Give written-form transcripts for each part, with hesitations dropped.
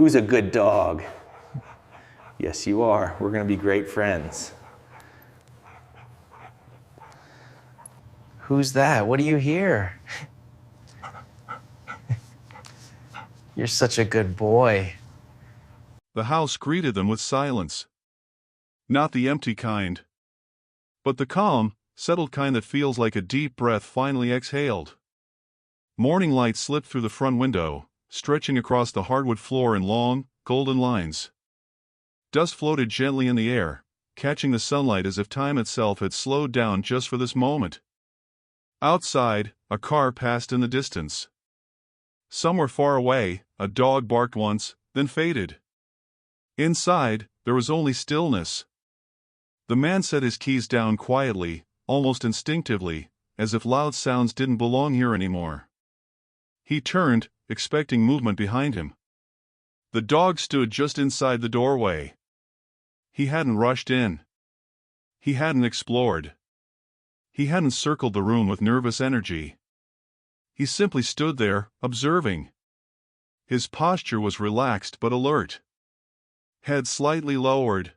Who's a good dog? Yes, you are. We're going to be great friends. Who's that? What do you hear? You're such a good boy. The house greeted them with silence. Not the empty kind, but the calm, settled kind that feels like a deep breath finally exhaled. Morning light slipped through the front window, stretching across the hardwood floor in long, golden lines. Dust floated gently in the air, catching the sunlight as if time itself had slowed down just for this moment. Outside, a car passed in the distance. Somewhere far away, a dog barked once, then faded. Inside, there was only stillness. The man set his keys down quietly, almost instinctively, as if loud sounds didn't belong here anymore. He turned, expecting movement behind him. The dog stood just inside the doorway. He hadn't rushed in. He hadn't explored. He hadn't circled the room with nervous energy. He simply stood there, observing. His posture was relaxed but alert. Head slightly lowered.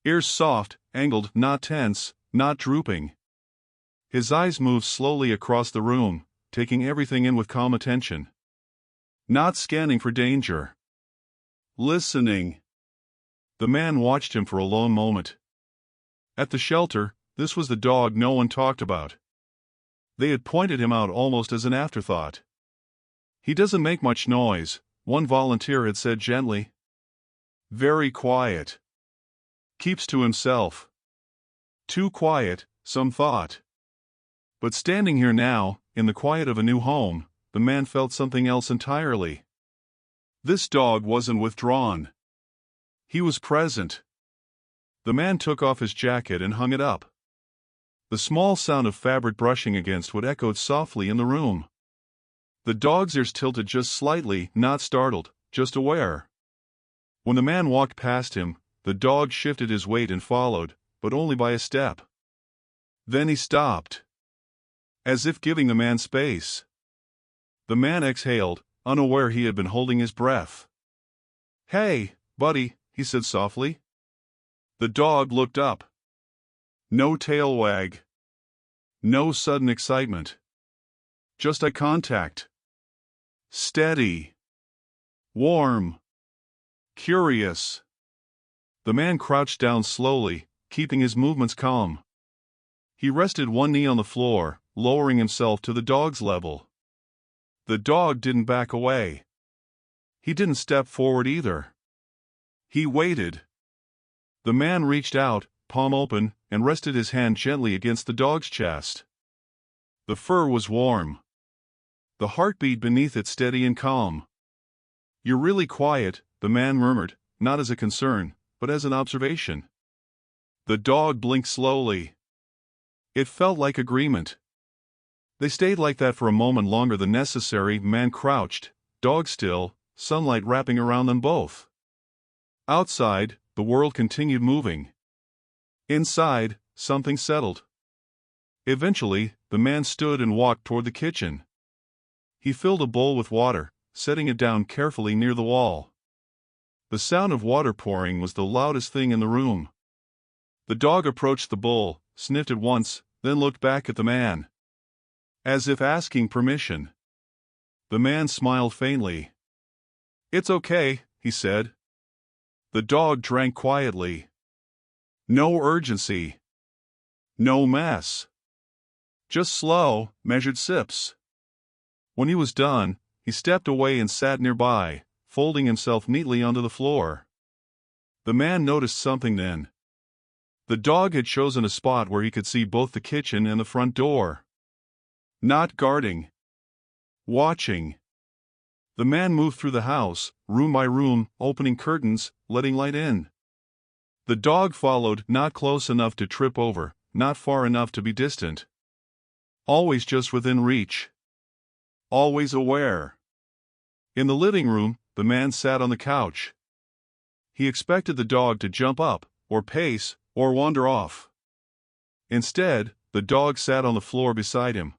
Ears soft, angled, not tense, not drooping. His eyes moved slowly across the room, taking everything in with calm attention. Not scanning for danger. Listening. The man watched him for a long moment. At the shelter, this was the dog no one talked about. They had pointed him out almost as an afterthought. He doesn't make much noise, one volunteer had said gently. Very quiet. Keeps to himself. Too quiet, some thought. But standing here now, in the quiet of a new home, the man felt something else entirely. This dog wasn't withdrawn. He was present. The man took off his jacket and hung it up. The small sound of fabric brushing against wood echoed softly in the room. The dog's ears tilted just slightly, not startled, just aware. When the man walked past him, the dog shifted his weight and followed, but only by a step. Then he stopped. As if giving the man space. The man exhaled, unaware he had been holding his breath. "Hey, buddy," he said softly. The dog looked up. No tail wag. No sudden excitement. Just eye contact. Steady. Warm. Curious. The man crouched down slowly, keeping his movements calm. He rested one knee on the floor, lowering himself to the dog's level. The dog didn't back away. He didn't step forward either. He waited. The man reached out, palm open, and rested his hand gently against the dog's chest. The fur was warm. The heartbeat beneath it steady and calm. "You're really quiet," the man murmured, not as a concern, but as an observation. The dog blinked slowly. It felt like agreement. They stayed like that for a moment longer than necessary. Man crouched, dog still, sunlight wrapping around them both. Outside, the world continued moving. Inside, something settled. Eventually, the man stood and walked toward the kitchen. He filled a bowl with water, setting it down carefully near the wall. The sound of water pouring was the loudest thing in the room. The dog approached the bowl, sniffed it once, then looked back at the man. As if asking permission. The man smiled faintly. "It's okay," he said. The dog drank quietly. No urgency. No mess. Just slow, measured sips. When he was done, he stepped away and sat nearby, folding himself neatly onto the floor. The man noticed something then. The dog had chosen a spot where he could see both the kitchen and the front door. Not guarding. Watching. The man moved through the house, room by room, opening curtains, letting light in. The dog followed, not close enough to trip over, not far enough to be distant. Always just within reach. Always aware. In the living room, the man sat on the couch. He expected the dog to jump up, or pace, or wander off. Instead, the dog sat on the floor beside him.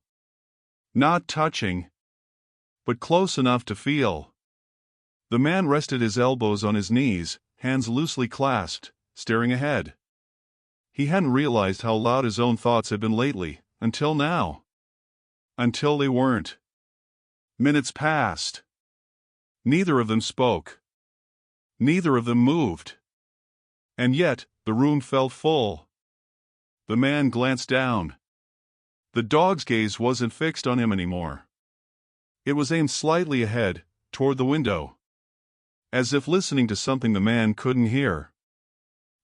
Not touching, but close enough to feel. The man rested his elbows on his knees, hands loosely clasped, staring ahead. He hadn't realized how loud his own thoughts had been lately, until now. Until they weren't. Minutes passed. Neither of them spoke. Neither of them moved. And yet, the room felt full. The man glanced down. The dog's gaze wasn't fixed on him anymore. It was aimed slightly ahead, toward the window. As if listening to something the man couldn't hear.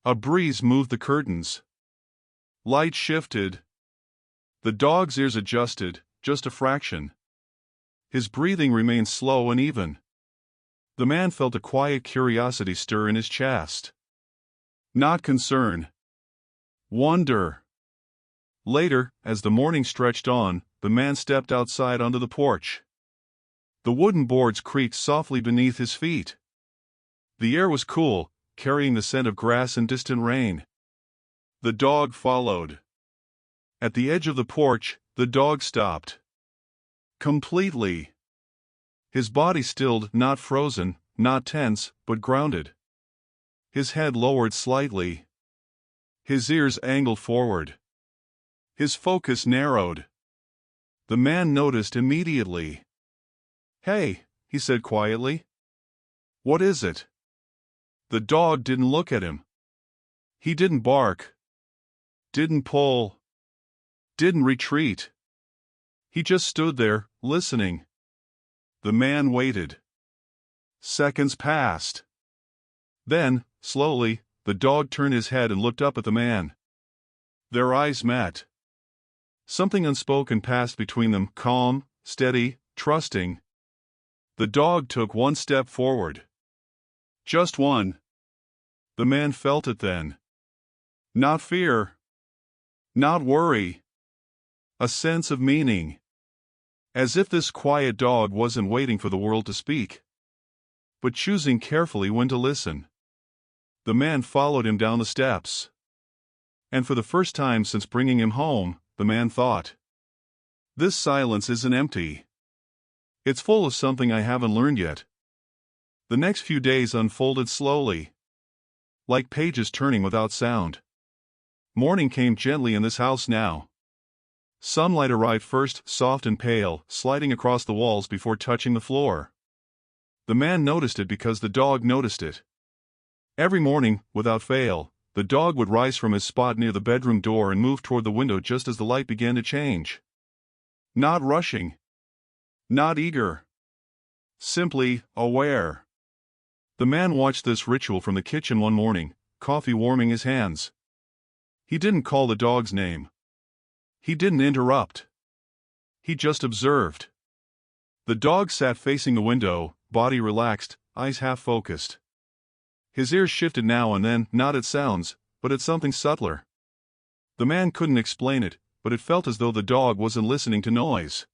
A breeze moved the curtains. Light shifted. The dog's ears adjusted, just a fraction. His breathing remained slow and even. The man felt a quiet curiosity stir in his chest. Not concern. Wonder. Later, as the morning stretched on, the man stepped outside onto the porch. The wooden boards creaked softly beneath his feet. The air was cool, carrying the scent of grass and distant rain. The dog followed. At the edge of the porch, the dog stopped. Completely. His body stilled, not frozen, not tense, but grounded. His head lowered slightly. His ears angled forward. His focus narrowed. The man noticed immediately. "Hey," he said quietly. "What is it?" The dog didn't look at him. He didn't bark. Didn't pull. Didn't retreat. He just stood there, listening. The man waited. Seconds passed. Then, slowly, the dog turned his head and looked up at the man. Their eyes met. Something unspoken passed between them, calm, steady, trusting. The dog took one step forward. Just one. The man felt it then. Not fear. Not worry. A sense of meaning. As if this quiet dog wasn't waiting for the world to speak, but choosing carefully when to listen. The man followed him down the steps. And for the first time since bringing him home, the man thought, "This silence isn't empty. It's full of something I haven't learned yet." The next few days unfolded slowly, like pages turning without sound. Morning came gently in this house now. Sunlight arrived first, soft and pale, sliding across the walls before touching the floor. The man noticed it because the dog noticed it. Every morning, without fail, the dog would rise from his spot near the bedroom door and move toward the window just as the light began to change. Not rushing. Not eager. Simply aware. The man watched this ritual from the kitchen one morning, coffee warming his hands. He didn't call the dog's name. He didn't interrupt. He just observed. The dog sat facing the window, body relaxed, eyes half-focused. His ears shifted now and then, not at sounds, but at something subtler. The man couldn't explain it, but it felt as though the dog wasn't listening to noise.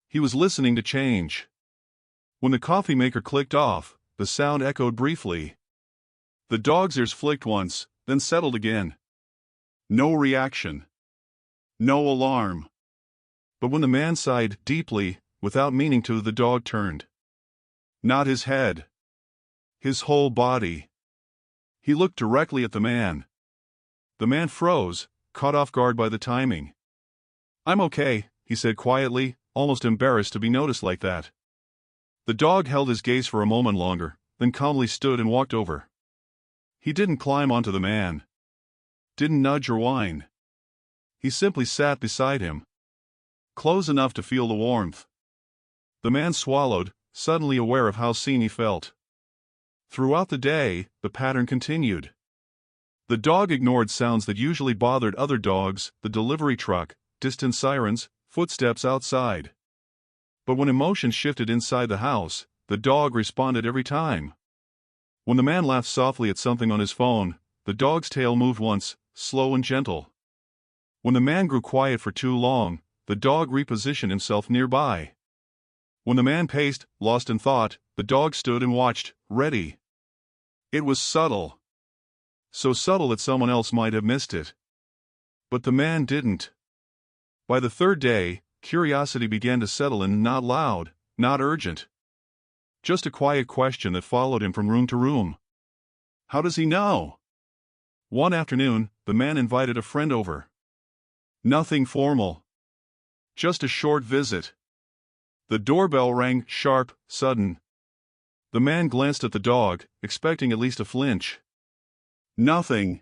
He was listening to change. When the coffee maker clicked off, the sound echoed briefly. The dog's ears flicked once, then settled again. No reaction. No alarm. But when the man sighed deeply, without meaning to, the dog turned. Not his head. His whole body. He looked directly at the man. The man froze, caught off guard by the timing. "I'm okay," he said quietly, almost embarrassed to be noticed like that. The dog held his gaze for a moment longer, then calmly stood and walked over. He didn't climb onto the man. Didn't nudge or whine. He simply sat beside him. Close enough to feel the warmth. The man swallowed, suddenly aware of how seen he felt. Throughout the day, the pattern continued. The dog ignored sounds that usually bothered other dogs, the delivery truck, distant sirens, footsteps outside. But when emotions shifted inside the house, the dog responded every time. When the man laughed softly at something on his phone, the dog's tail moved once, slow and gentle. When the man grew quiet for too long, the dog repositioned himself nearby. When the man paced, lost in thought, the dog stood and watched, ready. It was subtle. So subtle that someone else might have missed it. But the man didn't. By the third day, curiosity began to settle in, not loud, not urgent. Just a quiet question that followed him from room to room. How does he know? One afternoon, the man invited a friend over. Nothing formal. Just a short visit. The doorbell rang sharp, sudden. The man glanced at the dog, expecting at least a flinch. Nothing.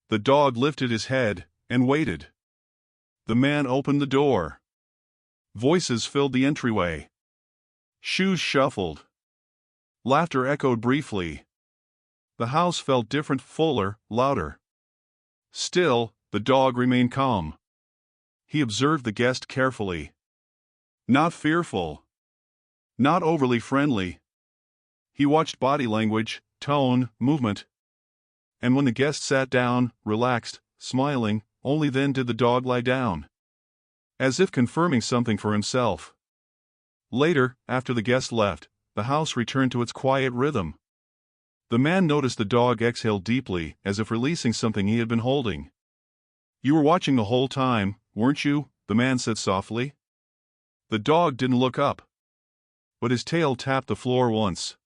The dog lifted his head and waited. The man opened the door. Voices filled the entryway. Shoes shuffled. Laughter echoed briefly. The house felt different, fuller, louder. Still, the dog remained calm. He observed the guest carefully. Not fearful. Not overly friendly. He watched body language, tone, movement. And when the guest sat down, relaxed, smiling, only then did the dog lie down. As if confirming something for himself. Later, after the guest left, the house returned to its quiet rhythm. The man noticed the dog exhale deeply, as if releasing something he had been holding. You were watching the whole time, weren't you? The man said softly. The dog didn't look up. But his tail tapped the floor once.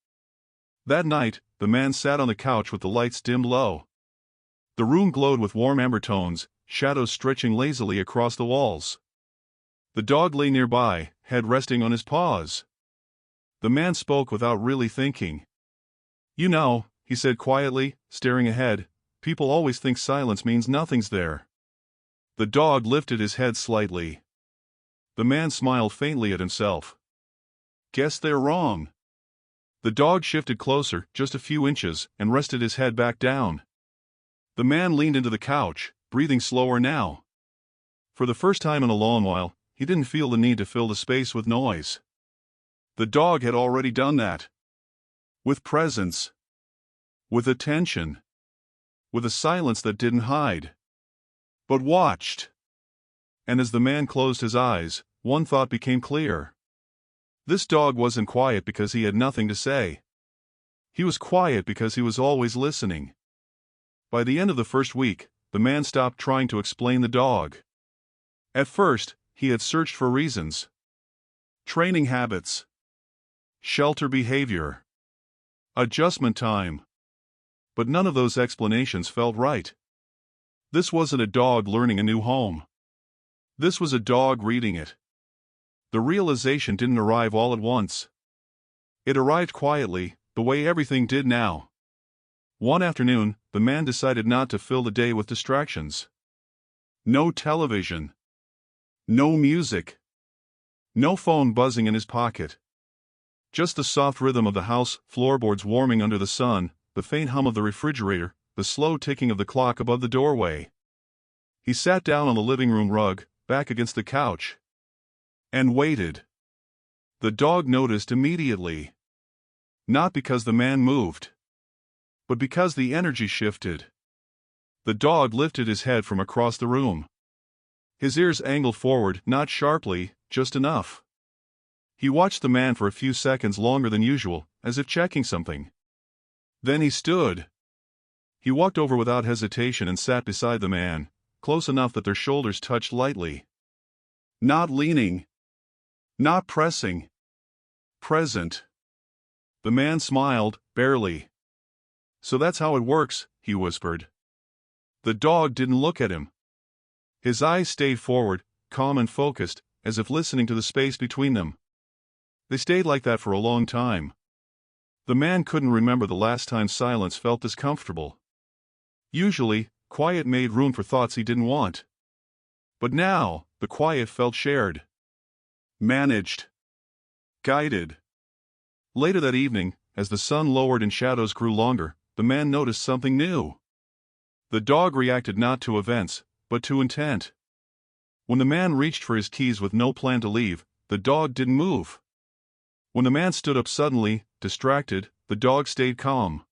That night, the man sat on the couch with the lights dimmed low. The room glowed with warm amber tones, shadows stretching lazily across the walls. The dog lay nearby, head resting on his paws. The man spoke without really thinking. You know, he said quietly, staring ahead, people always think silence means nothing's there. The dog lifted his head slightly. The man smiled faintly at himself. Guess they're wrong. The dog shifted closer, just a few inches, and rested his head back down. The man leaned into the couch, breathing slower now. For the first time in a long while, he didn't feel the need to fill the space with noise. The dog had already done that. With presence. With attention. With a silence that didn't hide. But watched. And as the man closed his eyes, one thought became clear. This dog wasn't quiet because he had nothing to say. He was quiet because he was always listening. By the end of the first week, the man stopped trying to explain the dog. At first, he had searched for reasons. Training habits. Shelter behavior. Adjustment time. But none of those explanations felt right. This wasn't a dog learning a new home. This was a dog reading it. The realization didn't arrive all at once. It arrived quietly, the way everything did now. One afternoon, the man decided not to fill the day with distractions. No television. No music. No phone buzzing in his pocket. Just the soft rhythm of the house floorboards warming under the sun, the faint hum of the refrigerator, the slow ticking of the clock above the doorway. He sat down on the living room rug, back against the couch. And waited. The dog noticed immediately. Not because the man moved. But because the energy shifted. The dog lifted his head from across the room. His ears angled forward, not sharply, just enough. He watched the man for a few seconds longer than usual, as if checking something. Then he stood. He walked over without hesitation and sat beside the man, close enough that their shoulders touched lightly. Not leaning. Not pressing. Present. The man smiled, barely. So that's how it works, he whispered. The dog didn't look at him. His eyes stayed forward, calm and focused, as if listening to the space between them. They stayed like that for a long time. The man couldn't remember the last time silence felt this comfortable. Usually, quiet made room for thoughts he didn't want. But now, the quiet felt shared. Managed. Guided. Later that evening, as the sun lowered and shadows grew longer, the man noticed something new. The dog reacted not to events, but to intent. When the man reached for his keys with no plan to leave, the dog didn't move. When the man stood up suddenly, distracted, the dog stayed calm.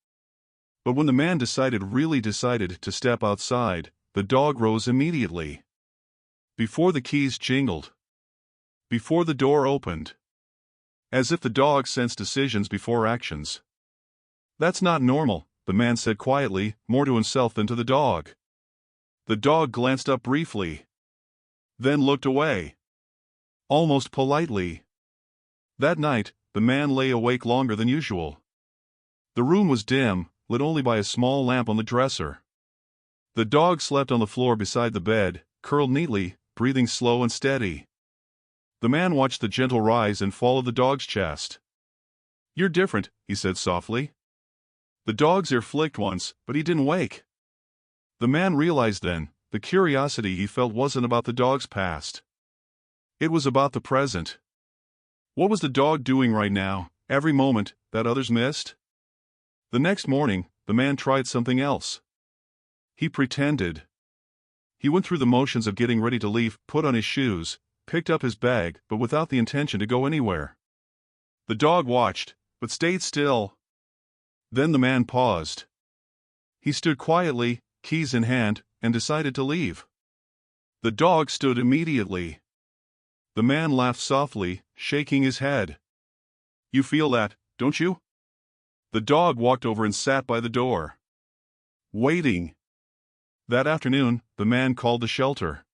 But when the man really decided to step outside, the dog rose immediately. Before the keys jingled. Before the door opened. As if the dog sensed decisions before actions. That's not normal, the man said quietly, more to himself than to the dog. The dog glanced up briefly. Then looked away. Almost politely. That night, the man lay awake longer than usual. The room was dim, lit only by a small lamp on the dresser. The dog slept on the floor beside the bed, curled neatly, breathing slow and steady. The man watched the gentle rise and fall of the dog's chest. "You're different," he said softly. The dog's ear flicked once, but he didn't wake. The man realized then, the curiosity he felt wasn't about the dog's past. It was about the present. What was the dog doing right now, every moment, that others missed? The next morning, the man tried something else. He pretended. He went through the motions of getting ready to leave, put on his shoes, picked up his bag, but without the intention to go anywhere. The dog watched, but stayed still. Then the man paused. He stood quietly, keys in hand, and decided to leave. The dog stood immediately. The man laughed softly, shaking his head. "You feel that, don't you?" The dog walked over and sat by the door, waiting. That afternoon, the man called the shelter.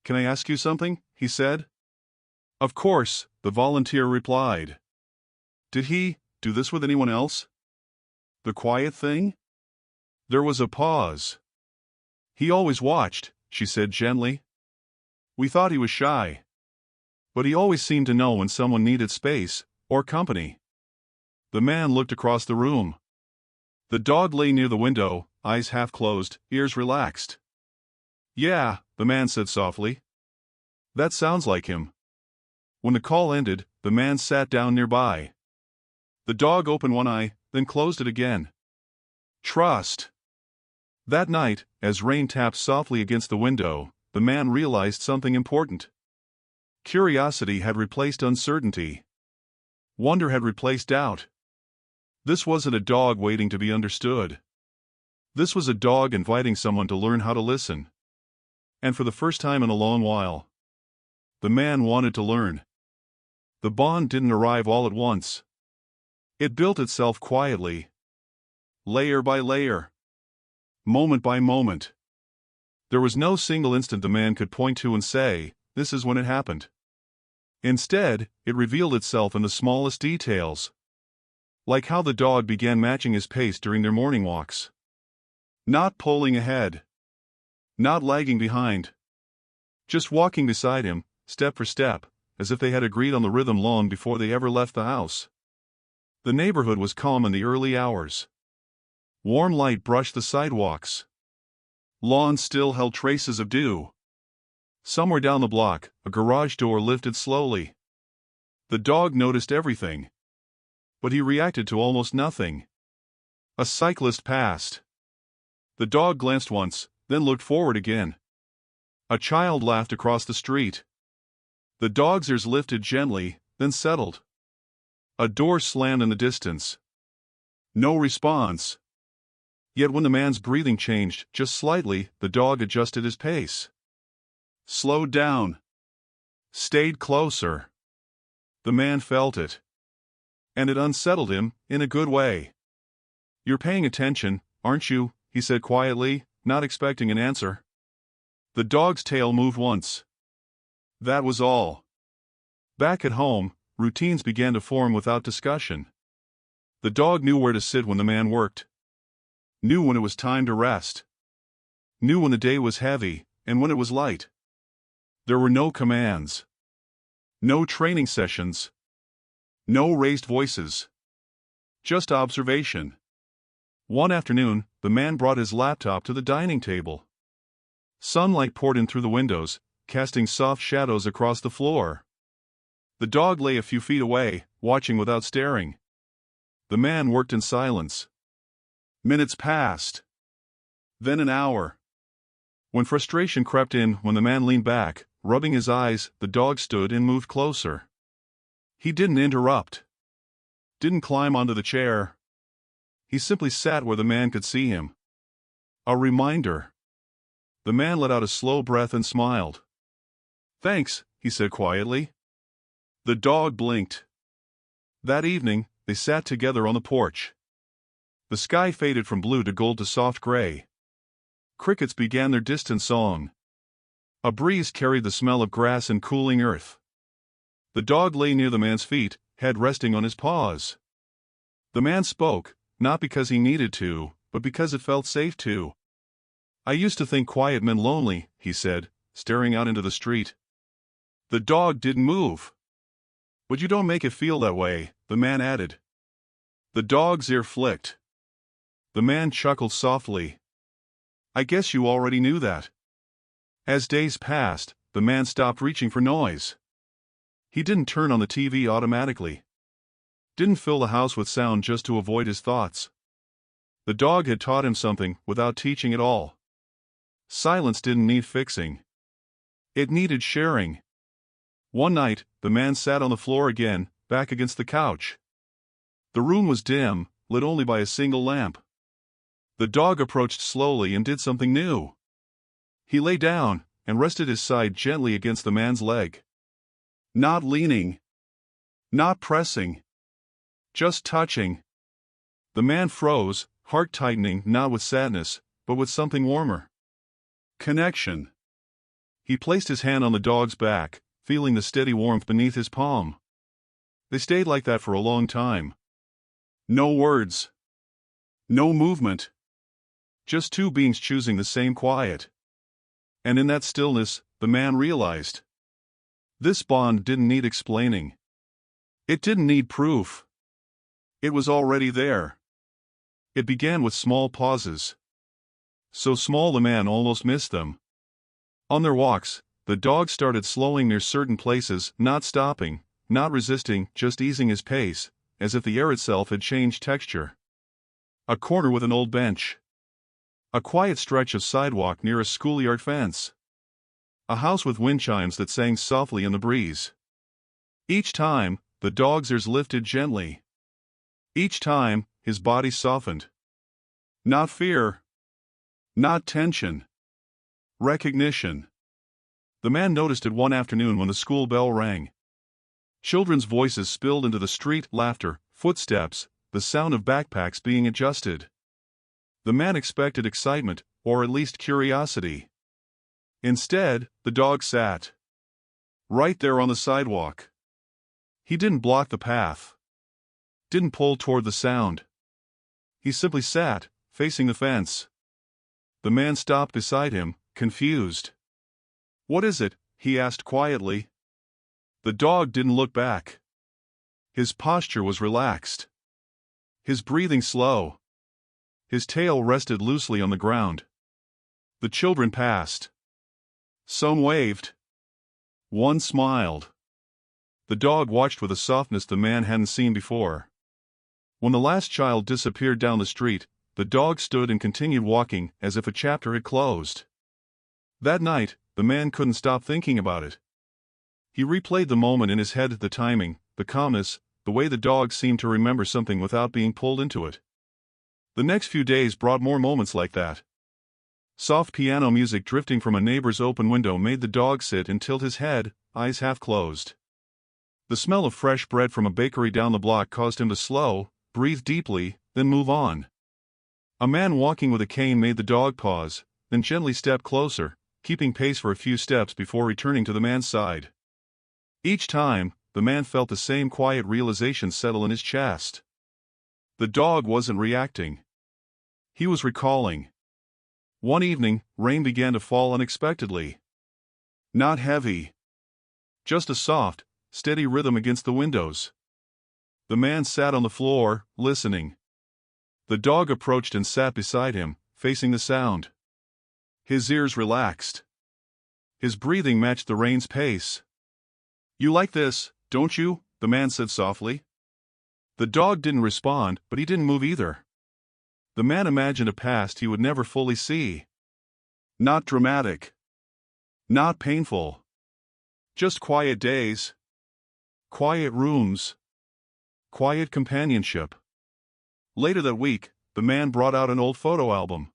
"Can I ask you something?" he said. "Of course," the volunteer replied. "Did he do this with anyone else? The quiet thing?" There was a pause. "He always watched," she said gently. "We thought he was shy. But he always seemed to know when someone needed space, or company." The man looked across the room. The dog lay near the window, eyes half closed, ears relaxed. "Yeah," the man said softly. "That sounds like him." When the call ended, the man sat down nearby. The dog opened one eye, then closed it again. Trust. That night, as rain tapped softly against the window, the man realized something important. Curiosity had replaced uncertainty. Wonder had replaced doubt. This wasn't a dog waiting to be understood. This was a dog inviting someone to learn how to listen. And for the first time in a long while, the man wanted to learn. The bond didn't arrive all at once. It built itself quietly, layer by layer, moment by moment. There was no single instant the man could point to and say, "This is when it happened." Instead, it revealed itself in the smallest details. Like how the dog began matching his pace during their morning walks. Not pulling ahead. Not lagging behind. Just walking beside him, step for step, as if they had agreed on the rhythm long before they ever left the house. The neighborhood was calm in the early hours. Warm light brushed the sidewalks. Lawns still held traces of dew. Somewhere down the block, a garage door lifted slowly. The dog noticed everything. But he reacted to almost nothing. A cyclist passed. The dog glanced once, then looked forward again. A child laughed across the street. The dog's ears lifted gently, then settled. A door slammed in the distance. No response. Yet when the man's breathing changed just slightly, the dog adjusted his pace. Slowed down. Stayed closer. The man felt it. And it unsettled him, in a good way. "You're paying attention, aren't you?" he said quietly, not expecting an answer. The dog's tail moved once. That was all. Back at home, routines began to form without discussion. The dog knew where to sit when the man worked. Knew when it was time to rest. Knew when the day was heavy, and when it was light. There were no commands. No training sessions. No raised voices. Just observation. One afternoon, the man brought his laptop to the dining table. Sunlight poured in through the windows, casting soft shadows across the floor. The dog lay a few feet away, watching without staring. The man worked in silence. Minutes passed. Then an hour. When frustration crept in, when the man leaned back, rubbing his eyes, the dog stood and moved closer. He didn't interrupt. Didn't climb onto the chair. He simply sat where the man could see him. A reminder. The man let out a slow breath and smiled. "Thanks," he said quietly. The dog blinked. That evening, they sat together on the porch. The sky faded from blue to gold to soft gray. Crickets began their distant song. A breeze carried the smell of grass and cooling earth. The dog lay near the man's feet, head resting on his paws. The man spoke, not because he needed to, but because it felt safe to. "I used to think quiet meant lonely," he said, staring out into the street. The dog didn't move. "But you don't make it feel that way," the man added. The dog's ear flicked. The man chuckled softly. "I guess you already knew that." As days passed, the man stopped reaching for noise. He didn't turn on the TV automatically. Didn't fill the house with sound just to avoid his thoughts. The dog had taught him something without teaching at all. Silence didn't need fixing. It needed sharing. One night, the man sat on the floor again, back against the couch. The room was dim, lit only by a single lamp. The dog approached slowly and did something new. He lay down and rested his side gently against the man's leg. Not leaning. Not pressing. Just touching. The man froze, heart tightening not with sadness, but with something warmer. Connection. He placed his hand on the dog's back, feeling the steady warmth beneath his palm. They stayed like that for a long time. No words. No movement. Just two beings choosing the same quiet. And in that stillness, the man realized. This bond didn't need explaining. It didn't need proof. It was already there. It began with small pauses. So small the man almost missed them. On their walks, the dog started slowing near certain places, not stopping, not resisting, just easing his pace, as if the air itself had changed texture. A corner with an old bench. A quiet stretch of sidewalk near a schoolyard fence. A house with wind chimes that sang softly in the breeze. Each time, the dog's ears lifted gently. Each time, his body softened. Not fear. Not tension. Recognition. The man noticed it one afternoon when the school bell rang. Children's voices spilled into the street, laughter, footsteps, the sound of backpacks being adjusted. The man expected excitement, or at least curiosity. Instead, the dog sat. Right there on the sidewalk. He didn't block the path. Didn't pull toward the sound. He simply sat, facing the fence. The man stopped beside him, confused. "What is it?" he asked quietly. The dog didn't look back. His posture was relaxed. His breathing slow. His tail rested loosely on the ground. The children passed. Some waved. One smiled. The dog watched with a softness the man hadn't seen before. When the last child disappeared down the street, the dog stood and continued walking as if a chapter had closed. That night, the man couldn't stop thinking about it. He replayed the moment in his head, the timing, the calmness, the way the dog seemed to remember something without being pulled into it. The next few days brought more moments like that. Soft piano music drifting from a neighbor's open window made the dog sit and tilt his head, eyes half closed. The smell of fresh bread from a bakery down the block caused him to slow, breathe deeply, then move on. A man walking with a cane made the dog pause, then gently step closer, keeping pace for a few steps before returning to the man's side. Each time, the man felt the same quiet realization settle in his chest. The dog wasn't reacting. He was recalling. One evening, rain began to fall unexpectedly. Not heavy. Just a soft, steady rhythm against the windows. The man sat on the floor, listening. The dog approached and sat beside him, facing the sound. His ears relaxed. His breathing matched the rain's pace. "You like this, don't you?" the man said softly. The dog didn't respond, but he didn't move either. The man imagined a past he would never fully see. Not dramatic. Not painful. Just quiet days. Quiet rooms. Quiet companionship. Later that week, the man brought out an old photo album.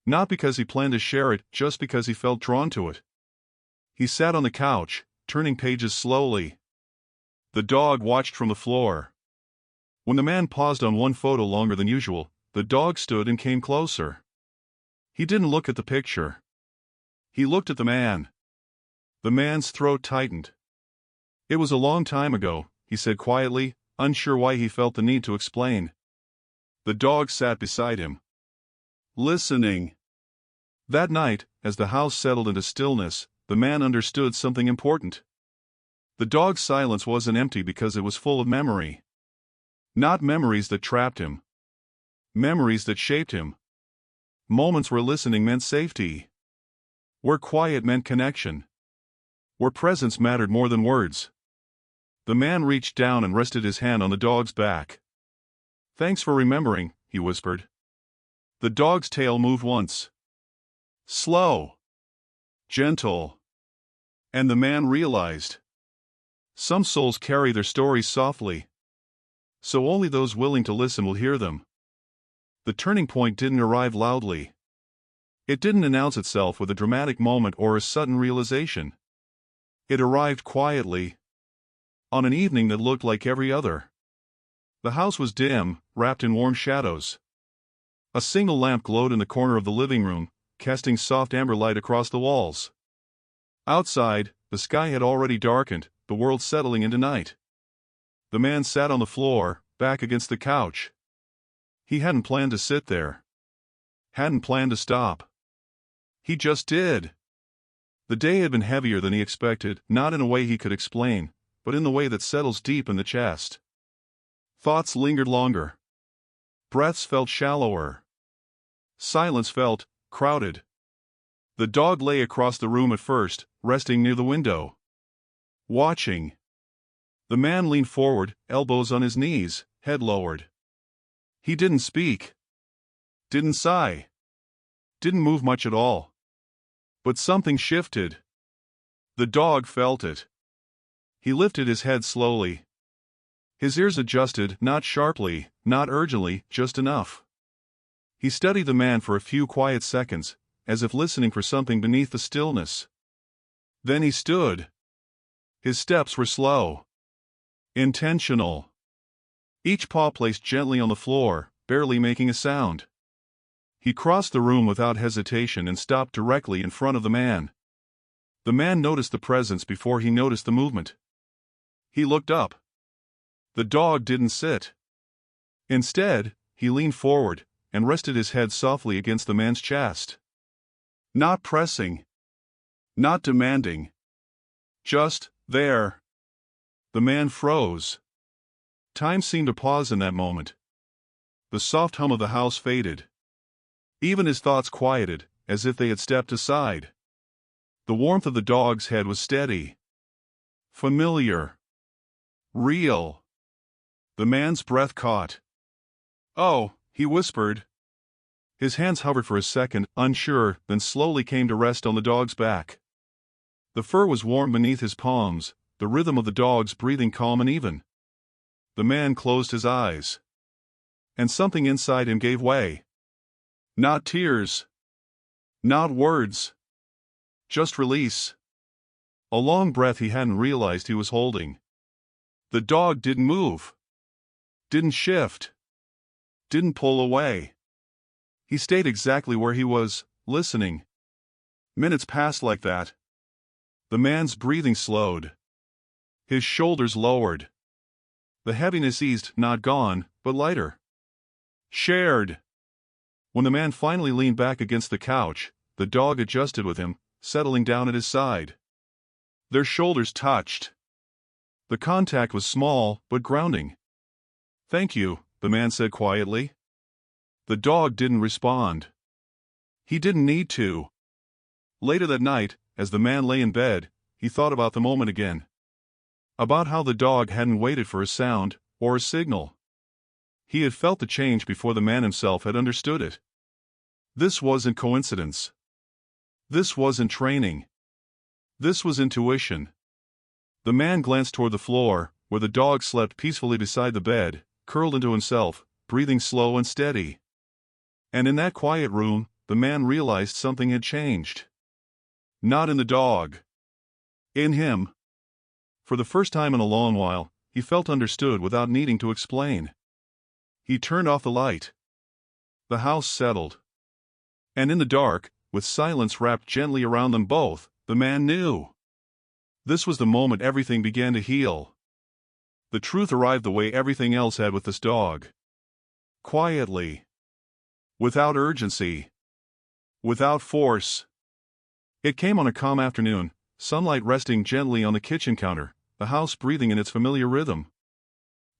Not because he planned to share it, just because he felt drawn to it. He sat on the couch, turning pages slowly. The dog watched from the floor. When the man paused on one photo longer than usual, the dog stood and came closer. He didn't look at the picture. He looked at the man. The man's throat tightened. "It was a long time ago," he he said quietly, unsure why he felt the need to explain. The dog sat beside him, listening. That night, as the house settled into stillness, the man understood something important. The dog's silence wasn't empty because it was full of memory. Not memories that trapped him. Memories that shaped him. Moments where listening meant safety. Where quiet meant connection. Where presence mattered more than words. The man reached down and rested his hand on the dog's back. "Thanks for remembering," he whispered. The dog's tail moved once. Slow. Gentle. And the man realized. Some souls carry their stories softly. So only those willing to listen will hear them. The turning point didn't arrive loudly. It didn't announce itself with a dramatic moment or a sudden realization. It arrived quietly. On an evening that looked like every other. The house was dim, wrapped in warm shadows. A single lamp glowed in the corner of the living room, casting soft amber light across the walls. Outside, the sky had already darkened, the world settling into night. The man sat on the floor, back against the couch. He hadn't planned to sit there. Hadn't planned to stop. He just did. The day had been heavier than he expected, not in a way he could explain, but in the way that settles deep in the chest. Thoughts lingered longer. Breaths felt shallower. Silence felt crowded. The dog lay across the room at first, resting near the window. Watching. The man leaned forward, elbows on his knees, head lowered. He didn't speak. Didn't sigh. Didn't move much at all. But something shifted. The dog felt it. He lifted his head slowly. His ears adjusted, not sharply, not urgently, just enough. He studied the man for a few quiet seconds, as if listening for something beneath the stillness. Then he stood. His steps were slow. Intentional. Each paw placed gently on the floor, barely making a sound. He crossed the room without hesitation and stopped directly in front of the man. The man noticed the presence before he noticed the movement. He looked up. The dog didn't sit. Instead, he leaned forward and rested his head softly against the man's chest. Not pressing. Not demanding. Just there. The man froze. Time seemed to pause in that moment. The soft hum of the house faded. Even his thoughts quieted, as if they had stepped aside. The warmth of the dog's head was steady. Familiar. Real. The man's breath caught. "Oh," he whispered. His hands hovered for a second, unsure, then slowly came to rest on the dog's back. The fur was warm beneath his palms, the rhythm of the dog's breathing calm and even. The man closed his eyes. And something inside him gave way. Not tears. Not words. Just release. A long breath he hadn't realized he was holding. The dog didn't move. Didn't shift. Didn't pull away. He stayed exactly where he was, listening. Minutes passed like that. The man's breathing slowed. His shoulders lowered. The heaviness eased, not gone, but lighter. Shared. When the man finally leaned back against the couch, the dog adjusted with him, settling down at his side. Their shoulders touched. The contact was small, but grounding. "Thank you," the man said quietly. The dog didn't respond. He didn't need to. Later that night, as the man lay in bed, he thought about the moment again. About how the dog hadn't waited for a sound, or a signal. He had felt the change before the man himself had understood it. This wasn't coincidence. This wasn't training. This was intuition. The man glanced toward the floor, where the dog slept peacefully beside the bed, curled into himself, breathing slow and steady. And in that quiet room, the man realized something had changed. Not in the dog. In him. For the first time in a long while, he felt understood without needing to explain. He turned off the light. The house settled. And in the dark, with silence wrapped gently around them both, the man knew. This was the moment everything began to heal. The truth arrived the way everything else had with this dog. Quietly. Without urgency. Without force. It came on a calm afternoon, sunlight resting gently on the kitchen counter, the house breathing in its familiar rhythm.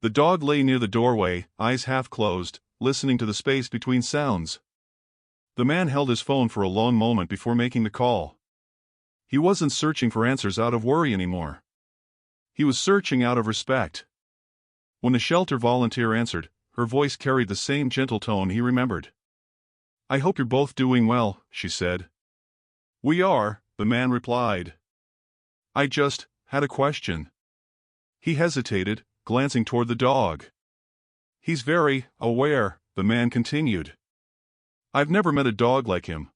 The dog lay near the doorway, eyes half closed, listening to the space between sounds. The man held his phone for a long moment before making the call. He wasn't searching for answers out of worry anymore. He was searching out of respect. When the shelter volunteer answered, her voice carried the same gentle tone he remembered. "I hope you're both doing well," she said. "We are," the man replied. "I just had a question." He hesitated, glancing toward the dog. "He's very aware," the man continued. "I've never met a dog like him."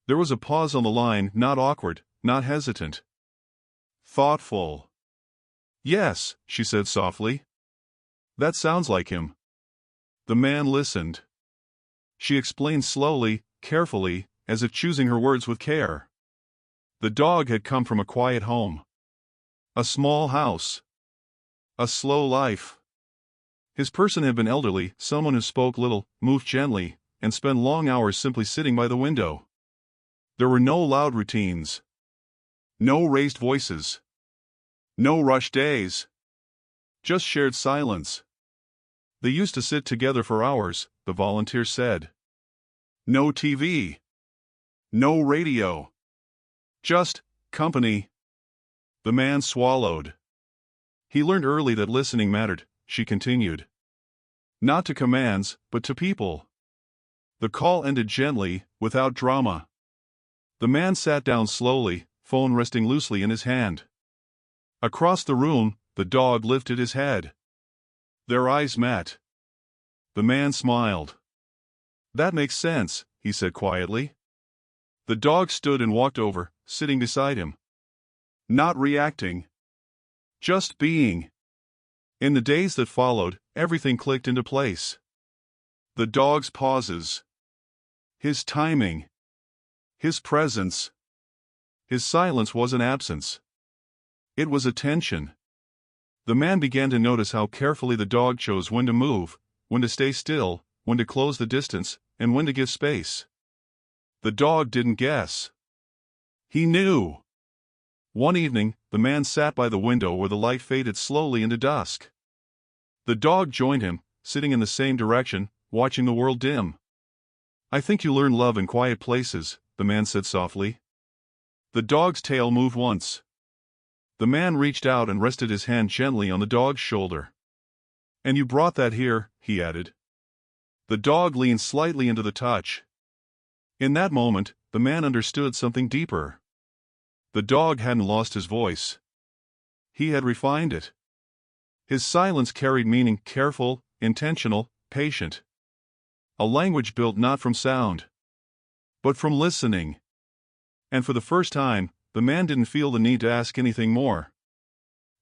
There was a pause on the line, not awkward, not hesitant. Thoughtful. "Yes," she said softly. "That sounds like him." The man listened. She explained slowly, carefully, as if choosing her words with care. The dog had come from a quiet home. A small house. A slow life. His person had been elderly, someone who spoke little, moved gently, and spent long hours simply sitting by the window. There were no loud routines. No raised voices. No rushed days. Just shared silence. They used to sit together for hours, the volunteer said. No TV. No radio. Just company. The man swallowed. He learned early that listening mattered, she continued. Not to commands, but to people. The call ended gently, without drama. The man sat down slowly, phone resting loosely in his hand. Across the room, the dog lifted his head. Their eyes met. The man smiled. "That makes sense," he said quietly. The dog stood and walked over, sitting beside him. Not reacting. Just being. In the days that followed, everything clicked into place. The dog's pauses. His timing. His presence. His silence wasn't absence. It was attention. The man began to notice how carefully the dog chose when to move, when to stay still, when to close the distance, and when to give space. The dog didn't guess. He knew. One evening, the man sat by the window where the light faded slowly into dusk. The dog joined him, sitting in the same direction, watching the world dim. "I think you learn love in quiet places," the man said softly. The dog's tail moved once. The man reached out and rested his hand gently on the dog's shoulder. "And you brought that here," he added. The dog leaned slightly into the touch. In that moment, the man understood something deeper. The dog hadn't lost his voice. He had refined it. His silence carried meaning, careful, intentional, patient. A language built not from sound, but from listening. And for the first time, the man didn't feel the need to ask anything more.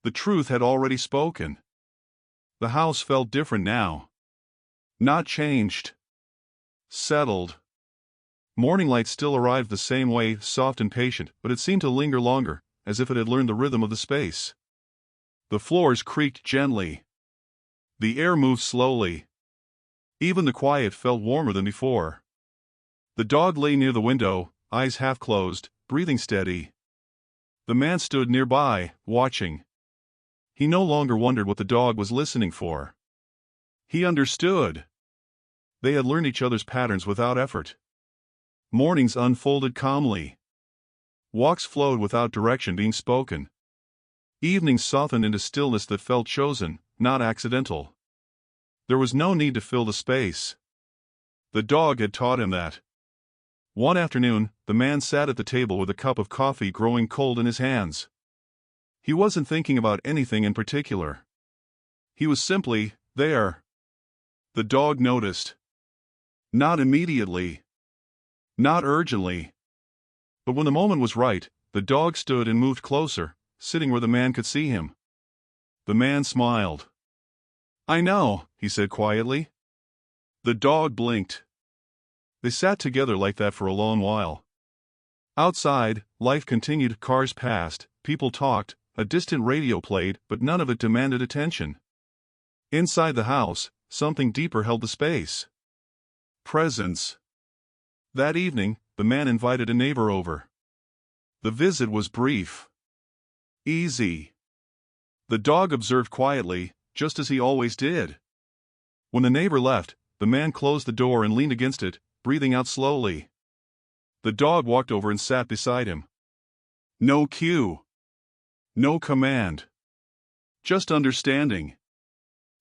The truth had already spoken. The house felt different now. Not changed. Settled. Morning light still arrived the same way, soft and patient, but it seemed to linger longer, as if it had learned the rhythm of the space. The floors creaked gently. The air moved slowly. Even the quiet felt warmer than before. The dog lay near the window, eyes half closed, breathing steady. The man stood nearby, watching. He no longer wondered what the dog was listening for. He understood. They had learned each other's patterns without effort. Mornings unfolded calmly. Walks flowed without direction being spoken. Evenings softened into stillness that felt chosen, not accidental. There was no need to fill the space. The dog had taught him that. One afternoon, the man sat at the table with a cup of coffee growing cold in his hands. He wasn't thinking about anything in particular. He was simply there. The dog noticed. Not immediately. Not urgently. But when the moment was right, the dog stood and moved closer, sitting where the man could see him. The man smiled. "I know," he said quietly. The dog blinked. They sat together like that for a long while. Outside, life continued, cars passed, people talked, A distant radio played, but none of it demanded attention. Inside the house, something deeper held the space. Presence. That evening, the man invited a neighbor over. The visit was brief. Easy. The dog observed quietly, just as he always did. When the neighbor left, the man closed the door and leaned against it, breathing out slowly. The dog walked over and sat beside him. No cue. No command. Just understanding.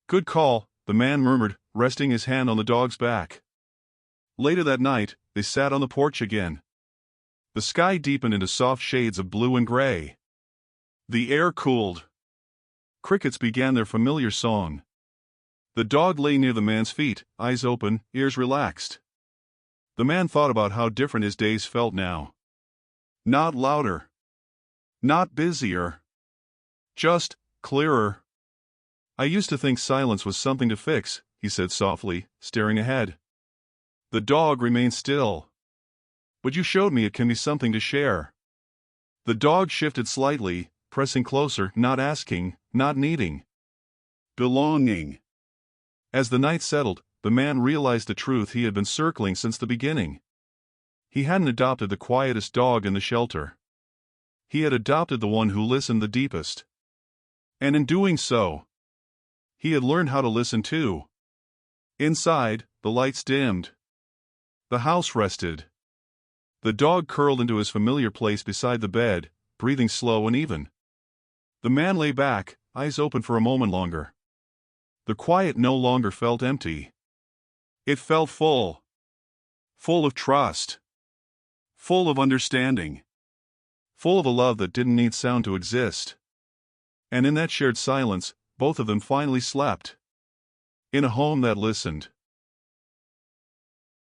Good call, the man murmured, resting his hand on the dog's back. Later that night, they sat on the porch again. The sky deepened into soft shades of blue and gray. The air cooled. Crickets began their familiar song. The dog lay near the man's feet, eyes open, ears relaxed. The man thought about how different his days felt now. Not louder. Not busier. Just clearer. I used to think silence was something to fix, he said softly, staring ahead. The dog remained still. But you showed me it can be something to share. The dog shifted slightly, pressing closer, not asking, not needing. Belonging. As the night settled, the man realized the truth he had been circling since the beginning. He hadn't adopted the quietest dog in the shelter. He had adopted the one who listened the deepest. And in doing so, he had learned how to listen too. Inside, the lights dimmed. The house rested. The dog curled into his familiar place beside the bed, breathing slow and even. The man lay back, eyes open for a moment longer. The quiet no longer felt empty. It felt full. Full of trust. Full of understanding. Full of a love that didn't need sound to exist. And in that shared silence, both of them finally slept. In a home that listened.